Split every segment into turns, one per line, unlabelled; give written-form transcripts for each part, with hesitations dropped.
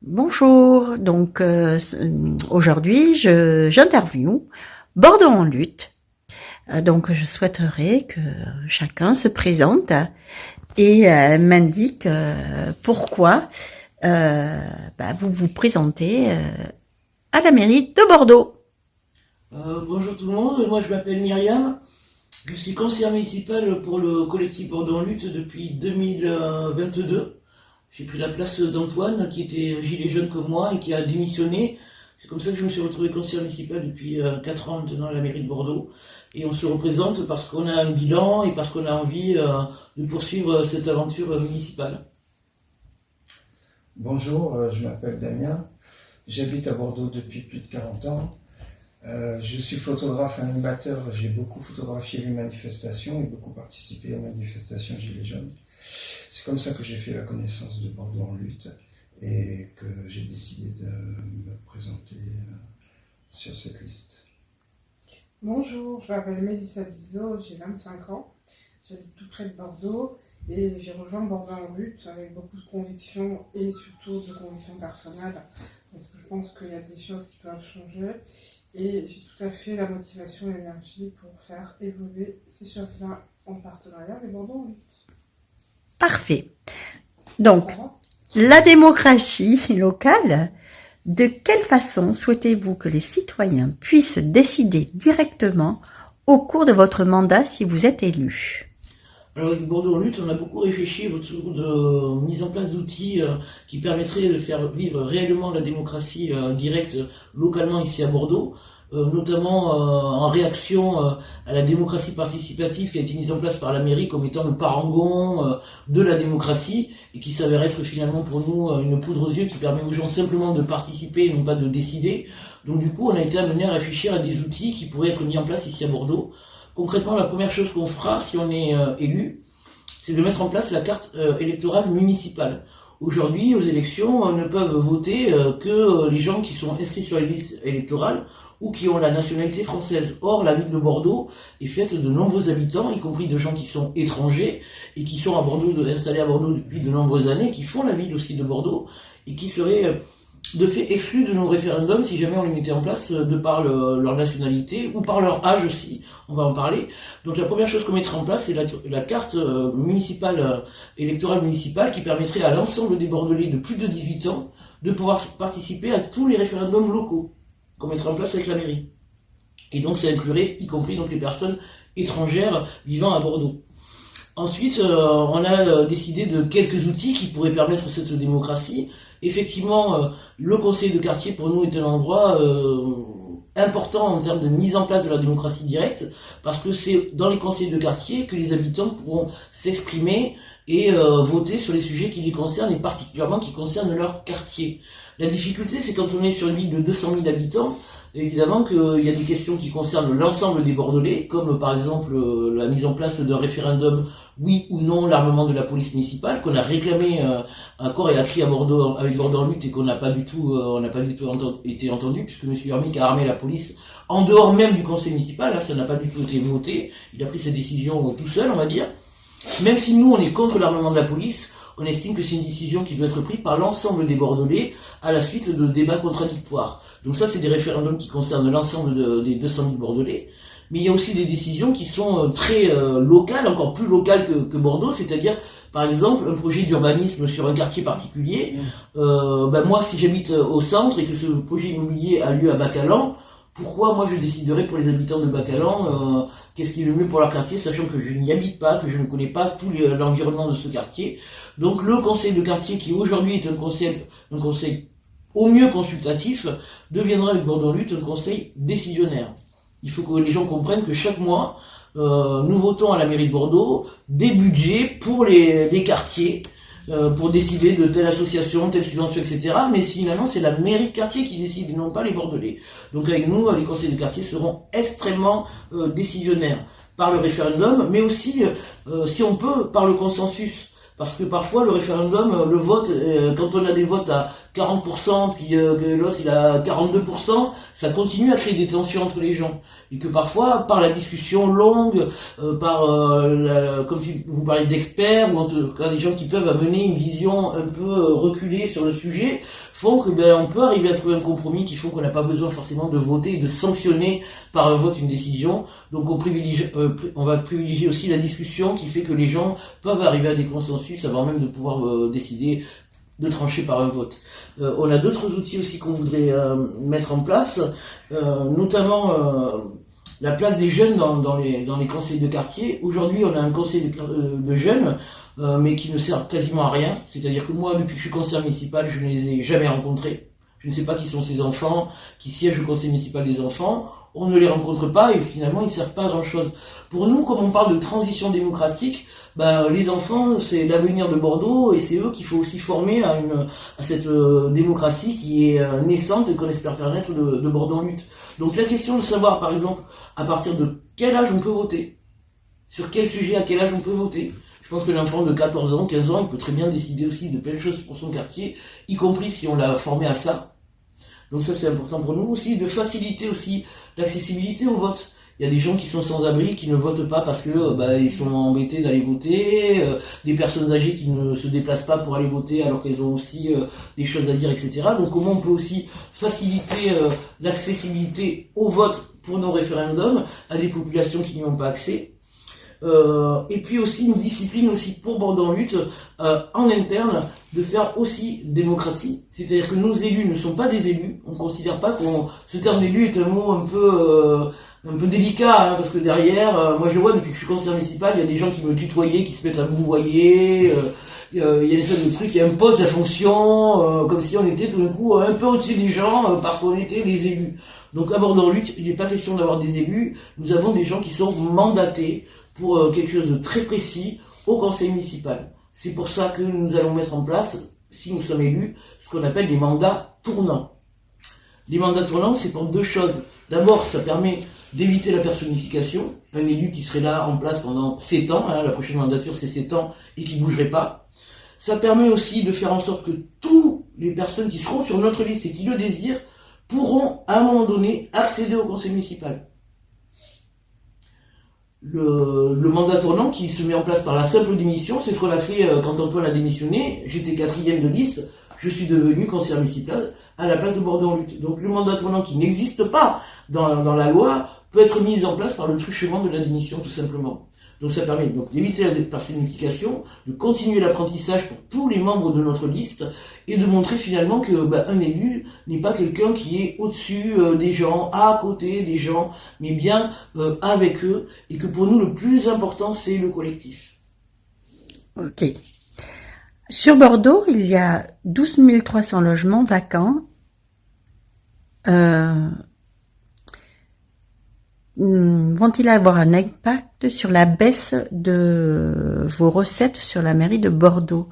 Bonjour, aujourd'hui j'interviewe Bordeaux en lutte. Je souhaiterais que chacun se présente et m'indique pourquoi vous vous présentez à la mairie de Bordeaux.
Bonjour tout le monde, moi je m'appelle Myriam, je suis conseillère municipale pour le collectif Bordeaux en lutte depuis 2022. J'ai pris la place d'Antoine qui était gilet jaune comme moi et qui a démissionné. C'est comme ça que je me suis retrouvé conseillère municipale depuis 4 ans maintenant à la mairie de Bordeaux. Et on se représente parce qu'on a un bilan et parce qu'on a envie de poursuivre cette aventure municipale.
Bonjour, je m'appelle Damien, j'habite à Bordeaux depuis plus de 40 ans. Je suis photographe animateur, j'ai beaucoup photographié les manifestations et beaucoup participé aux manifestations Gilets jaunes. C'est comme ça que j'ai fait la connaissance de Bordeaux en lutte et que j'ai décidé de me présenter sur cette liste.
Bonjour, je m'appelle Mélissa Bizot, j'ai 25 ans, j'habite tout près de Bordeaux et j'ai rejoint Bordeaux en lutte avec beaucoup de convictions et surtout de convictions personnelles parce que je pense qu'il y a des choses qui peuvent changer et j'ai tout à fait la motivation et l'énergie pour faire évoluer ces choses-là en partenariat avec Bordeaux en lutte.
Parfait. Donc, la démocratie locale, de quelle façon souhaitez-vous que les citoyens puissent décider directement au cours de votre mandat si vous êtes élu?
Alors avec Bordeaux en lutte, on a beaucoup réfléchi autour de mise en place d'outils qui permettraient de faire vivre réellement la démocratie directe localement ici à Bordeaux. Notamment en réaction à la démocratie participative qui a été mise en place par la mairie comme étant le parangon de la démocratie et qui s'avère être finalement pour nous une poudre aux yeux qui permet aux gens simplement de participer et non pas de décider. Donc du coup on a été amené à réfléchir à des outils qui pourraient être mis en place ici à Bordeaux. Concrètement, la première chose qu'on fera si on est élu, c'est de mettre en place la carte électorale municipale. Aujourd'hui, aux élections, ne peuvent voter que les gens qui sont inscrits sur les listes électorales ou qui ont la nationalité française. Or, la ville de Bordeaux est faite de nombreux habitants, y compris de gens qui sont étrangers et qui sont à Bordeaux, installés à Bordeaux depuis de nombreuses années, qui font la ville aussi de Bordeaux et qui seraient de fait exclus de nos référendums si jamais on les mettait en place de par leur nationalité ou par leur âge aussi, on va en parler. Donc la première chose qu'on mettrait en place, c'est la carte municipale, électorale municipale qui permettrait à l'ensemble des Bordelais de plus de 18 ans de pouvoir participer à tous les référendums locaux qu'on mettrait en place avec la mairie. Et donc ça inclurait y compris donc les personnes étrangères vivant à Bordeaux. Ensuite, on a décidé de quelques outils qui pourraient permettre cette démocratie. Effectivement, le conseil de quartier pour nous est un endroit important en termes de mise en place de la démocratie directe, parce que c'est dans les conseils de quartier que les habitants pourront s'exprimer et voter sur les sujets qui les concernent et particulièrement qui concernent leur quartier. La difficulté, c'est quand on est sur une ville de 200 000 habitants, évidemment qu'il y a des questions qui concernent l'ensemble des Bordelais, comme par exemple la mise en place d'un référendum oui ou non l'armement de la police municipale, qu'on a réclamé à corps et à cri à Bordeaux, avec Bordeaux en lutte et qu'on n'a pas du tout, été entendu, puisque M. Hermic a armé la police en dehors même du conseil municipal, ça n'a pas du tout été voté, il a pris sa décision tout seul, on va dire. Même si nous, on est contre l'armement de la police, on estime que c'est une décision qui doit être prise par l'ensemble des Bordelais à la suite de débats contradictoires. Donc ça, c'est des référendums qui concernent l'ensemble des 200 000 Bordelais. Mais il y a aussi des décisions qui sont très locales, encore plus locales que Bordeaux, c'est-à-dire, par exemple, un projet d'urbanisme sur un quartier particulier. Moi, si j'habite au centre et que ce projet immobilier a lieu à Bacalan, pourquoi moi je déciderais pour les habitants de Bacalan qu'est-ce qui est le mieux pour leur quartier, sachant que je n'y habite pas, que je ne connais pas tout l'environnement de ce quartier. Donc le conseil de quartier, qui aujourd'hui est un conseil au mieux consultatif, deviendra avec Bordeaux en lutte un conseil décisionnaire. Il faut que les gens comprennent que chaque mois, nous votons à la mairie de Bordeaux des budgets pour les quartiers, pour décider de telle association, telle subvention, etc. Mais finalement, c'est la mairie de quartier qui décide et non pas les Bordelais. Donc avec nous, les conseils de quartier seront extrêmement décisionnaires par le référendum, mais aussi, si on peut, par le consensus. Parce que parfois, le référendum, le vote, quand on a des votes à 40%, puis que l'autre il a 42%, ça continue à créer des tensions entre les gens. Et que parfois, par la discussion longue, comme vous parlez d'experts, ou en tout cas des gens qui peuvent amener une vision un peu reculée sur le sujet, font que on peut arriver à trouver un compromis qui font qu'on n'a pas besoin forcément de voter et de sanctionner par un vote une décision. Donc on va privilégier aussi la discussion qui fait que les gens peuvent arriver à des consensus avant même de pouvoir décider de trancher par un vote. On a d'autres outils aussi qu'on voudrait mettre en place, notamment la place des jeunes dans les conseils de quartier. Aujourd'hui, on a un conseil de jeunes, mais qui ne sert quasiment à rien. C'est-à-dire que moi, depuis que je suis conseiller municipal, je ne les ai jamais rencontrés. Je ne sais pas qui sont ces enfants, qui siègent au conseil municipal des enfants. On ne les rencontre pas et finalement, ils ne servent pas à grand-chose. Pour nous, comme on parle de transition démocratique, les enfants, c'est l'avenir de Bordeaux et c'est eux qu'il faut aussi former à cette démocratie qui est naissante et qu'on espère faire naître de Bordeaux en lutte. Donc la question de savoir, par exemple, à partir de quel âge on peut voter, sur quel sujet, à quel âge on peut voter. Je pense que l'enfant de 14 ans, 15 ans, il peut très bien décider aussi de plein de choses pour son quartier, y compris si on l'a formé à ça. Donc ça, c'est important pour nous aussi, de faciliter aussi l'accessibilité au vote. Il y a des gens qui sont sans abri, qui ne votent pas parce que ils sont embêtés d'aller voter, des personnes âgées qui ne se déplacent pas pour aller voter alors qu'elles ont aussi des choses à dire, etc. Donc comment on peut aussi faciliter l'accessibilité au vote pour nos référendums à des populations qui n'y ont pas accès. Et puis aussi une discipline aussi pour Bordeaux en lutte en interne de faire aussi démocratie, c'est-à-dire que nos élus ne sont pas des élus, on considère pas ce terme d'élu est un mot un peu délicat, parce que derrière, moi je vois depuis que je suis conseiller municipal, il y a des gens qui me tutoyaient, qui se mettent à me vouvoyer, il y a des sortes de trucs qui imposent la fonction, comme si on était tout d'un coup un peu au-dessus des gens parce qu'on était les élus. Donc à Bordeaux en lutte, il n'est pas question d'avoir des élus, nous avons des gens qui sont mandatés pour quelque chose de très précis au conseil municipal. C'est pour ça que nous allons mettre en place, si nous sommes élus, ce qu'on appelle les mandats tournants. Les mandats tournants, c'est pour deux choses. D'abord, ça permet d'éviter la personnification. Un élu qui serait là en place pendant 7 ans, la prochaine mandature c'est 7 ans, et qui ne bougerait pas. Ça permet aussi de faire en sorte que toutes les personnes qui seront sur notre liste et qui le désirent pourront à un moment donné accéder au conseil municipal. Le mandat tournant qui se met en place par la simple démission, c'est ce qu'on a fait quand Antoine a démissionné. J'étais 4e de liste, je suis devenu conseiller municipal à la place de Bordeaux en lutte. Donc le mandat tournant qui n'existe pas dans la loi peut être mis en place par le truchement de la démission tout simplement. Donc ça permet donc d'éviter la personnification, de continuer l'apprentissage pour tous les membres de notre liste et de montrer finalement que un élu n'est pas quelqu'un qui est au-dessus des gens, à côté des gens, mais bien avec eux, et que pour nous le plus important c'est le collectif.
Ok. Sur Bordeaux, il y a 12 300 logements vacants. Vont-ils avoir un impact sur la baisse de vos recettes sur la mairie de Bordeaux?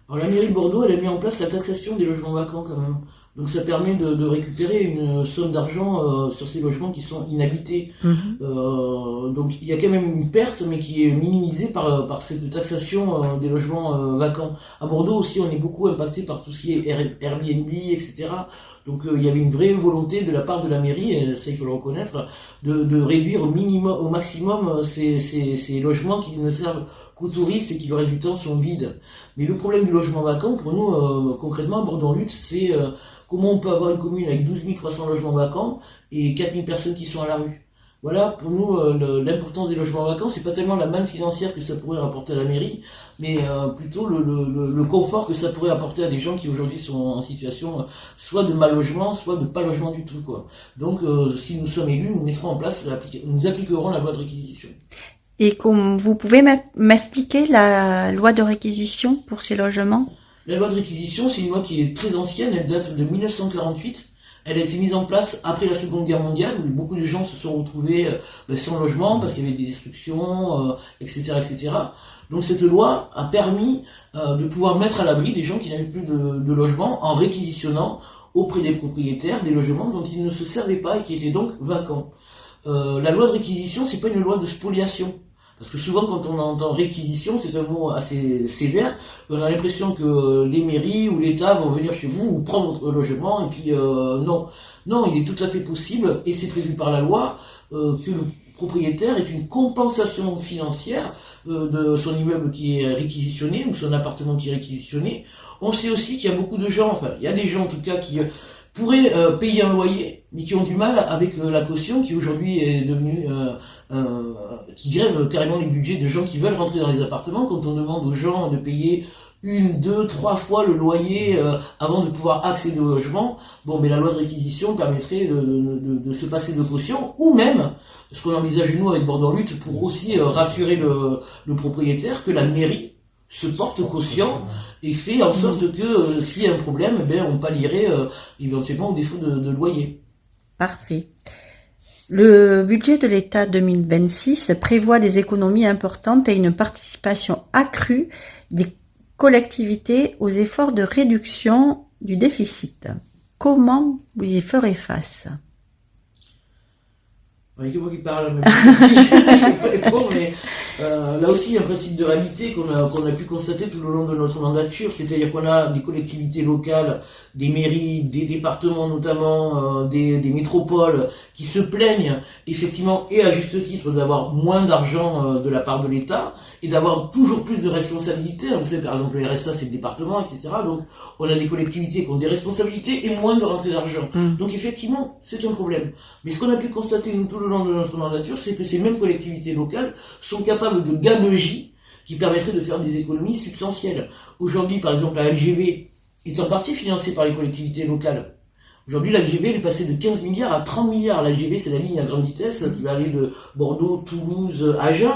Alors la mairie de Bordeaux, elle a mis en place la taxation des logements vacants quand même. Donc ça permet de récupérer une somme d'argent sur ces logements qui sont inhabités. Donc il y a quand même une perte, mais qui est minimisée par cette taxation des logements vacants. À Bordeaux aussi, on est beaucoup impacté par tout ce qui est Airbnb, etc. Donc il y avait une vraie volonté de la part de la mairie, et ça il faut le reconnaître, de réduire au maximum ces logements qui ne servent qu'aux touristes et qui le reste du temps sont vides. Mais le problème du logement vacant, pour nous, concrètement, à Bordeaux en lutte, c'est comment on peut avoir une commune avec 12 300 logements vacants et 4 000 personnes qui sont à la rue. Voilà, pour nous, l'importance des logements vacants, c'est pas tellement la manne financière que ça pourrait rapporter à la mairie, mais plutôt le confort que ça pourrait apporter à des gens qui aujourd'hui sont en situation soit de mal logement, soit de pas logement du tout, quoi. Donc, si nous sommes élus, nous mettrons en place, nous appliquerons la loi de réquisition.
Et vous pouvez m'expliquer la loi de réquisition pour ces logements?
La loi de réquisition, c'est une loi qui est très ancienne, elle date de 1948. Elle a été mise en place après la Seconde Guerre mondiale, où beaucoup de gens se sont retrouvés sans logement, parce qu'il y avait des destructions, etc., etc. Donc cette loi a permis de pouvoir mettre à l'abri des gens qui n'avaient plus de logement, en réquisitionnant auprès des propriétaires des logements dont ils ne se servaient pas et qui étaient donc vacants. La loi de réquisition, c'est pas une loi de spoliation. Parce que souvent, quand on entend réquisition, c'est un mot assez sévère. On a l'impression que les mairies ou l'État vont venir chez vous ou prendre votre logement. Et puis, non. Non, il est tout à fait possible, et c'est prévu par la loi, que le propriétaire est une compensation financière de son immeuble qui est réquisitionné ou son appartement qui est réquisitionné. On sait aussi qu'il y a beaucoup de gens, enfin il y a des gens en tout cas qui pourraient payer un loyer, mais qui ont du mal avec la caution qui aujourd'hui est devenue qui grève carrément les budgets de gens qui veulent rentrer dans les appartements. Quand on demande aux gens de payer 1, 2, 3 fois le loyer avant de pouvoir accéder au logement, bon, mais la loi de réquisition permettrait de se passer de caution, ou même, ce qu'on envisage nous avec Bordeaux Lutte, pour aussi rassurer le propriétaire, que la mairie se porte caution et fait en sorte que s'il y a un problème, on pallierait éventuellement au défaut de loyer.
Parfait. Le budget de l'État 2026 prévoit des économies importantes et une participation accrue des collectivités aux efforts de réduction du déficit. Comment vous y ferez face?
Il y a que moi qui parle, mais je vais pas répondre, mais là aussi il y a un principe de réalité qu'on a pu constater tout au long de notre mandature, c'est-à-dire qu'on a des collectivités locales, des mairies, des départements notamment, des métropoles qui se plaignent effectivement et à juste titre d'avoir moins d'argent de la part de l'État et d'avoir toujours plus de responsabilités. Vous savez, par exemple, le RSA c'est le département, etc. Donc on a des collectivités qui ont des responsabilités et moins de rentrée d'argent. Donc effectivement c'est un problème. Mais ce qu'on a pu constater nous tout le long de notre mandature, c'est que ces mêmes collectivités locales sont capables de gabegies qui permettraient de faire des économies substantielles. Aujourd'hui, par exemple, la LGV est en partie financée par les collectivités locales. Aujourd'hui, la LGV est passée de 15 milliards à 30 milliards. La LGV, c'est la ligne à grande vitesse qui va aller de Bordeaux, Toulouse, Agen.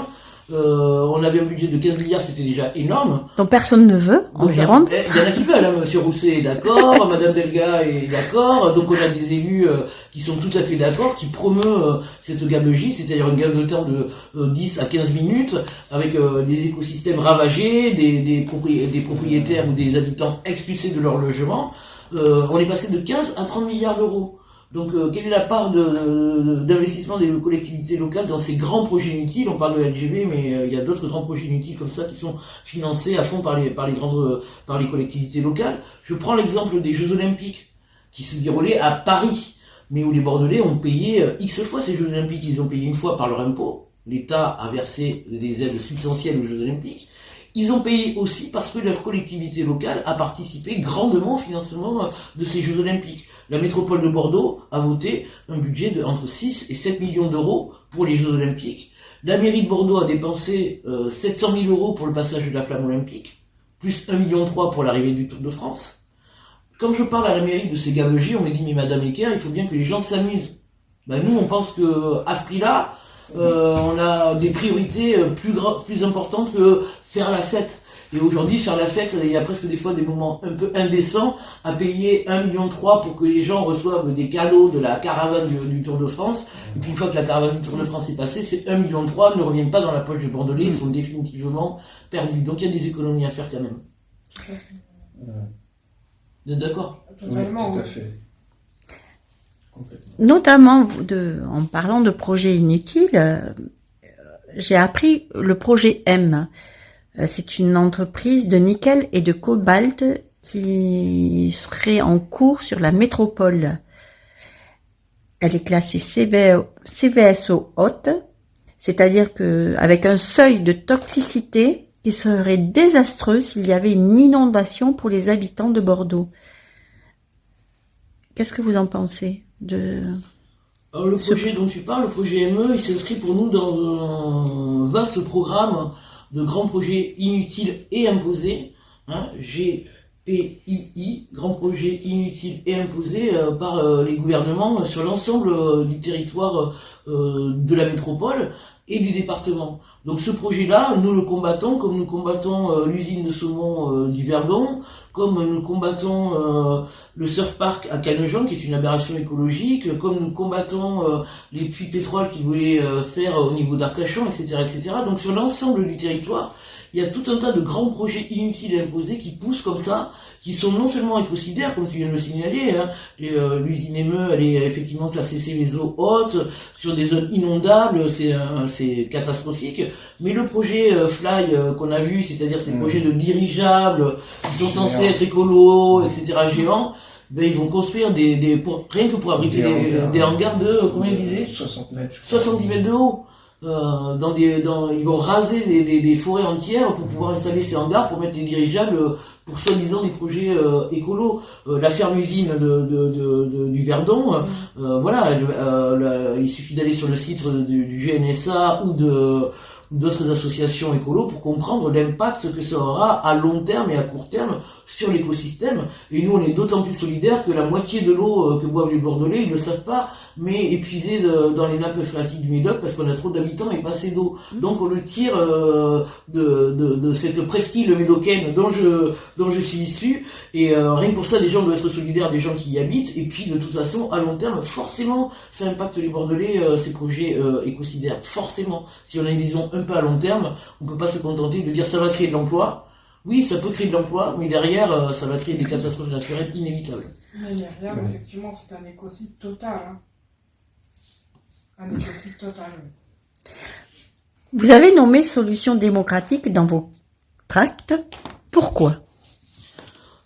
On avait un budget de 15 milliards, c'était déjà énorme.
Donc personne ne veut, en Gironde.
Il y en a qui veulent, hein. Monsieur Rousset est d'accord, Madame Delga est d'accord, donc on a des élus qui sont tout à fait d'accord, qui promeuvent cette gabegie, c'est-à-dire une gamme de temps de 10 à 15 minutes, avec des écosystèmes ravagés, des propriétaires ou des habitants expulsés de leur logement. On est passé de 15 à 30 milliards d'euros. Donc, quelle est la part d'investissement des collectivités locales dans ces grands projets inutiles? On parle de LGV, mais il y a d'autres grands projets inutiles comme ça qui sont financés à fond par les collectivités locales. Je prends l'exemple des Jeux Olympiques qui se déroulaient à Paris, mais où les Bordelais ont payé X fois ces Jeux Olympiques. Ils ont payé une fois par leur impôt. L'État a versé des aides substantielles aux Jeux Olympiques. Ils ont payé aussi parce que leur collectivité locale a participé grandement au financement de ces Jeux Olympiques. La métropole de Bordeaux a voté un budget de entre 6 et 7 millions d'euros pour les Jeux Olympiques. La mairie de Bordeaux a dépensé 700 000 euros pour le passage de la flamme olympique, plus 1,3 million pour l'arrivée du Tour de France. Quand je parle à la mairie de ces gabegies, on me dit « Mais Madame Ecker, il faut bien que les gens s'amusent ». Nous, on pense que à ce prix-là, on a des priorités plus importantes que faire la fête. Et aujourd'hui, faire la fête, il y a presque des fois des moments un peu indécents à payer 1,3 million pour que les gens reçoivent des cadeaux de la caravane du Tour de France. Et puis une fois que la caravane du Tour de France est passée, ces 1,3 million ne reviennent pas dans la poche des Bordelais, ils sont définitivement perdus. Donc il y a des économies à faire quand même. Vous êtes d'accord?
Totalement, oui, tout à fait.
Notamment, en parlant de projets inutiles, j'ai appris le projet M. C'est une entreprise de nickel et de cobalt qui serait en cours sur la métropole. Elle est classée CVSO haute, c'est-à-dire que avec un seuil de toxicité qui serait désastreux s'il y avait une inondation pour les habitants de Bordeaux. Qu'est-ce que vous en pensez
le projet dont tu parles, le projet ME, il s'inscrit pour nous dans un vaste programme de grands projets inutiles et imposés, GPII, grands projets inutiles et imposés par les gouvernements sur l'ensemble du territoire de la métropole et du département. Donc ce projet-là, nous le combattons comme nous combattons l'usine de saumon du Verdon, comme nous combattons le surf park à Canejon, qui est une aberration écologique, comme nous combattons les puits de pétrole qu'ils voulaient faire au niveau d'Arcachon, etc., etc. Donc sur l'ensemble du territoire, il y a tout un tas de grands projets inutiles et imposés qui poussent comme ça, qui sont non seulement écocidaires, comme tu viens de le signaler, l'usine ME, elle est effectivement classée CVSO haute, sur des zones inondables, c'est catastrophique, mais le projet Fly qu'on a vu, c'est-à-dire ces projets de dirigeables, qui sont censés être écolos, etc., géants, ils vont construire rien que pour abriter des hangars de, combien ils disaient?
60 mètres.
70 mètres de haut. ils vont raser des forêts entières pour pouvoir installer ces hangars pour mettre les dirigeables pour soi-disant des projets écolos. La ferme-usine du Verdon, voilà, il suffit d'aller sur le site du GNSA ou d'autres associations écolos pour comprendre l'impact que ça aura à long terme et à court terme sur l'écosystème. Et nous, on est d'autant plus solidaires que la moitié de l'eau que boivent les Bordelais, ils ne le savent pas, mais épuisée dans les nappes phréatiques du Médoc parce qu'on a trop d'habitants et pas assez d'eau. Donc on le tire de cette presqu'île médocaine dont je suis issu. Et rien que pour ça, les gens doivent être solidaires des gens qui y habitent. Et puis de toute façon, à long terme, forcément, ça impacte les Bordelais, ces projets écocidaires. Forcément, si on a une vision un peu à long terme, on peut pas se contenter de dire ça va créer de l'emploi. Oui, ça peut créer de l'emploi, mais derrière, ça va créer des catastrophes naturelles inévitables.
Mais derrière, effectivement, c'est un écocide total. Hein. Un écocide total.
Vous avez nommé solution démocratique dans vos tracts. Pourquoi ?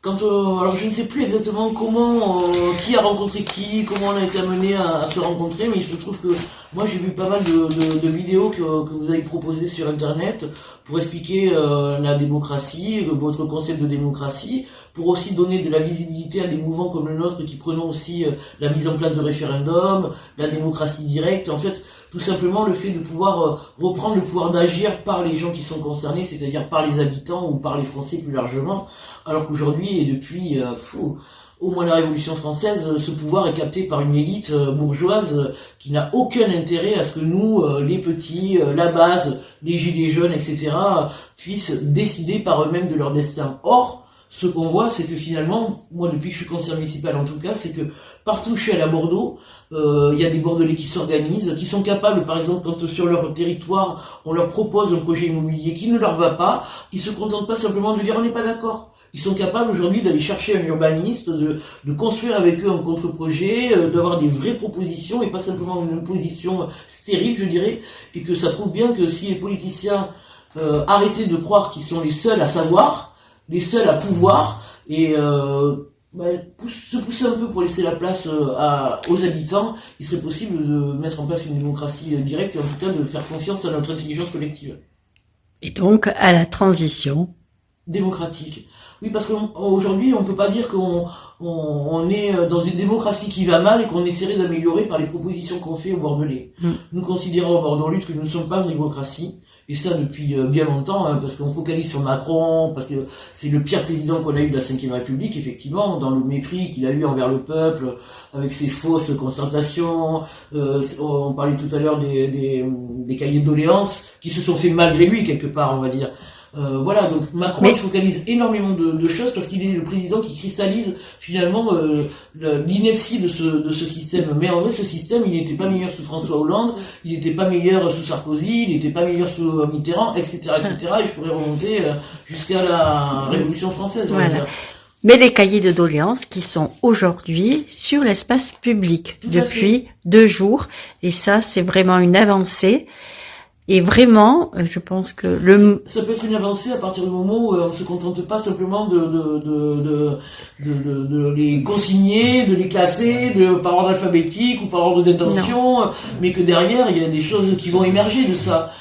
Alors je ne sais plus exactement comment, qui a rencontré qui, comment on a été amené à se rencontrer, mais je trouve que moi j'ai vu pas mal de vidéos que vous avez proposées sur internet pour expliquer la démocratie, votre concept de démocratie, pour aussi donner de la visibilité à des mouvements comme le nôtre qui prenons aussi la mise en place de référendums, la démocratie directe, en fait tout simplement le fait de pouvoir reprendre le pouvoir d'agir par les gens qui sont concernés, c'est-à-dire par les habitants ou par les Français plus largement, alors qu'aujourd'hui et depuis au moins la Révolution française, ce pouvoir est capté par une élite bourgeoise qui n'a aucun intérêt à ce que nous, les petits, la base, les gilets jaunes, etc., puissent décider par eux-mêmes de leur destin. Or, ce qu'on voit, c'est que finalement, moi depuis que je suis conseiller municipal en tout cas, c'est que partout où je suis allé à Bordeaux, il y a des Bordelais qui s'organisent, qui sont capables, par exemple, quand sur leur territoire, on leur propose un projet immobilier qui ne leur va pas, ils se contentent pas simplement de dire on n'est pas d'accord. Ils sont capables aujourd'hui d'aller chercher un urbaniste, de construire avec eux un contre-projet, d'avoir des vraies propositions et pas simplement une position stérile, je dirais, et que ça prouve bien que si les politiciens arrêtaient de croire qu'ils sont les seuls à savoir, les seuls à pouvoir, et se pousser un peu pour laisser la place aux habitants, il serait possible de mettre en place une démocratie directe et en tout cas de faire confiance à notre intelligence collective.
Et donc à la transition
démocratique. Oui, parce qu'aujourd'hui, on peut pas dire qu'on est dans une démocratie qui va mal et qu'on essaierait d'améliorer par les propositions qu'on fait aux Bordelais. Nous considérons au Bordeaux Lutte que nous ne sommes pas une démocratie, et ça depuis bien longtemps, hein, parce qu'on focalise sur Macron, parce que c'est le pire président qu'on a eu de la Ve République, effectivement, dans le mépris qu'il a eu envers le peuple, avec ses fausses concertations. On parlait tout à l'heure des cahiers de doléances qui se sont faits malgré lui, quelque part, on va dire. Voilà, donc Macron il focalise énormément de choses parce qu'il est le président qui cristallise finalement l'ineptie de ce système. Mais en vrai, ce système, il n'était pas meilleur sous François Hollande, il n'était pas meilleur sous Sarkozy, il n'était pas meilleur sous Mitterrand, etc., etc. Et je pourrais remonter jusqu'à la Révolution française.
Voilà. Mais les cahiers de doléances qui sont aujourd'hui sur l'espace public depuis 2 jours. Et ça, c'est vraiment une avancée. Et vraiment, je pense que
ça peut être une avancée à partir du moment où on se contente pas simplement de les consigner, de les classer par ordre alphabétique ou par ordre d'intention, mais que derrière il y a des choses qui vont émerger de ça.